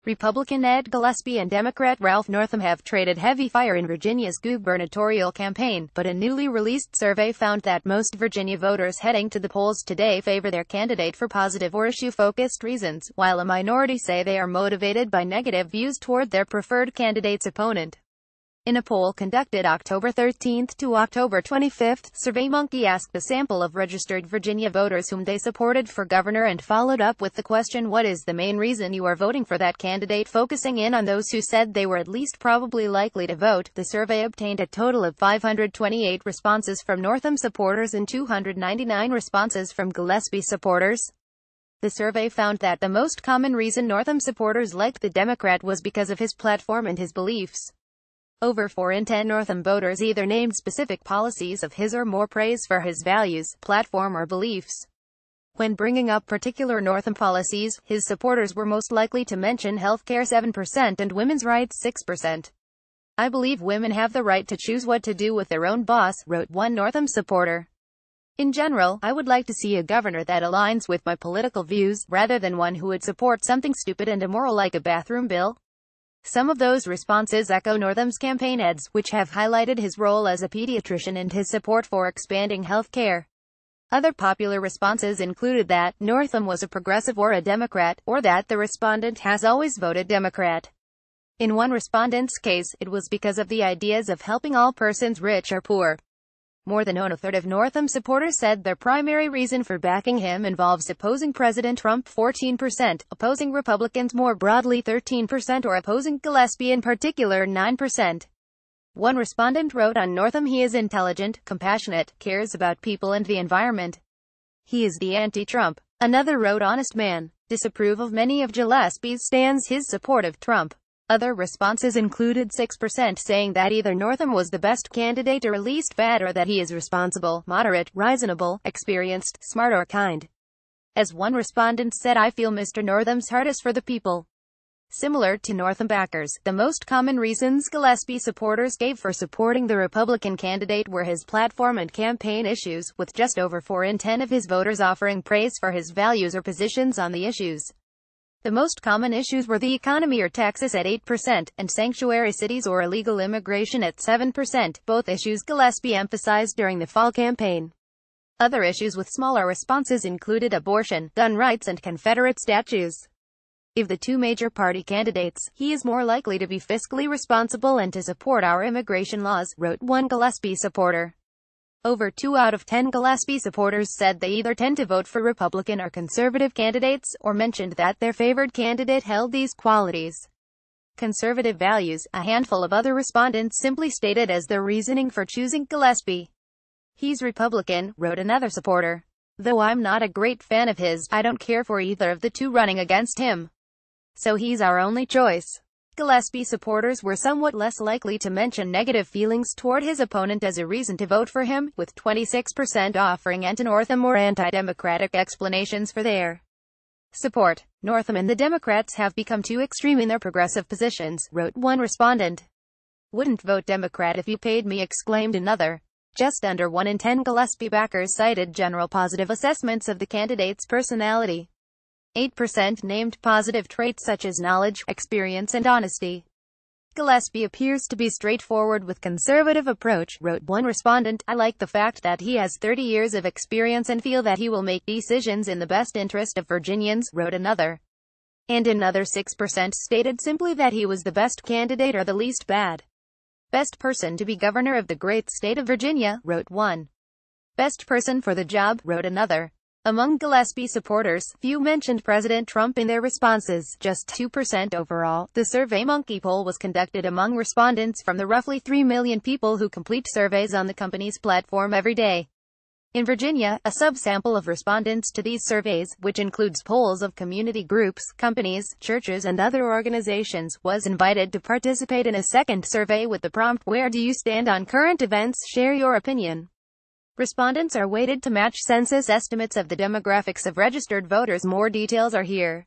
Republican Ed Gillespie and Democrat Ralph Northam have traded heavy fire in Virginia's gubernatorial campaign, but a newly released survey found that most Virginia voters heading to the polls today favor their candidate for positive or issue-focused reasons, while a minority say they are motivated by negative views toward their preferred candidate's opponent. In a poll conducted October 13 to October 25, SurveyMonkey asked a sample of registered Virginia voters whom they supported for governor and followed up with the question, what is the main reason you are voting for that candidate? Focusing in on those who said they were at least probably likely to vote, the survey obtained a total of 528 responses from Northam supporters and 299 responses from Gillespie supporters. The survey found that the most common reason Northam supporters liked the Democrat was because of his platform and his beliefs. Over 4 in 10 Northam voters either named specific policies of his or more praise for his values, platform or beliefs. When bringing up particular Northam policies, his supporters were most likely to mention healthcare 7% and women's rights 6%. "I believe women have the right to choose what to do with their own boss," wrote one Northam supporter. "In general, I would like to see a governor that aligns with my political views, rather than one who would support something stupid and immoral like a bathroom bill." Some of those responses echo Northam's campaign ads, which have highlighted his role as a pediatrician and his support for expanding health care. Other popular responses included that Northam was a progressive or a Democrat, or that the respondent has always voted Democrat. In one respondent's case, it was because of the ideas of helping all persons, rich or poor. More than a third of Northam supporters said their primary reason for backing him involves opposing President Trump 14%, opposing Republicans more broadly 13%, or opposing Gillespie in particular 9%. One respondent wrote on Northam, "He is intelligent, compassionate, cares about people and the environment. He is the anti-Trump." Another wrote, "Honest man, disapprove of many of Gillespie's stands, his support of Trump." Other responses included 6% saying that either Northam was the best candidate or least bad, or that he is responsible, moderate, reasonable, experienced, smart or kind. As one respondent said, "I feel Mr. Northam's heart is for the people." Similar to Northam backers, the most common reasons Gillespie supporters gave for supporting the Republican candidate were his platform and campaign issues, with just over 4 in 10 of his voters offering praise for his values or positions on the issues. The most common issues were the economy or taxes at 8%, and sanctuary cities or illegal immigration at 7%, both issues Gillespie emphasized during the fall campaign. Other issues with smaller responses included abortion, gun rights and Confederate statues. Of the two major party candidates, he is more likely to be fiscally responsible and to support our immigration laws, wrote one Gillespie supporter. Over 2 out of 10 Gillespie supporters said they either tend to vote for Republican or conservative candidates, or mentioned that their favored candidate held these qualities. Conservative values, a handful of other respondents simply stated as their reasoning for choosing Gillespie. "He's Republican," wrote another supporter. "Though I'm not a great fan of his, I don't care for either of the two running against him. So he's our only choice." Gillespie supporters were somewhat less likely to mention negative feelings toward his opponent as a reason to vote for him, with 26% offering anti-Northam or anti-democratic explanations for their support. "Northam and the Democrats have become too extreme in their progressive positions," wrote one respondent. "Wouldn't vote Democrat if you paid me," exclaimed another. Just under 1 in 10 Gillespie backers cited general positive assessments of the candidate's personality. 8% named positive traits such as knowledge, experience and honesty. "Gillespie appears to be straightforward with conservative approach," wrote one respondent. "I like the fact that he has 30 years of experience and feel that he will make decisions in the best interest of Virginians," wrote another. And another 6% stated simply that he was the best candidate or the least bad. "Best person to be governor of the great state of Virginia," wrote one. "Best person for the job," wrote another. Among Gillespie supporters, few mentioned President Trump in their responses, just 2% overall. The SurveyMonkey poll was conducted among respondents from the roughly 3 million people who complete surveys on the company's platform every day. In Virginia, a subsample of respondents to these surveys, which includes polls of community groups, companies, churches and other organizations, was invited to participate in a second survey with the prompt, "Where do you stand on current events? Share your opinion." Respondents are weighted to match census estimates of the demographics of registered voters. More details are here.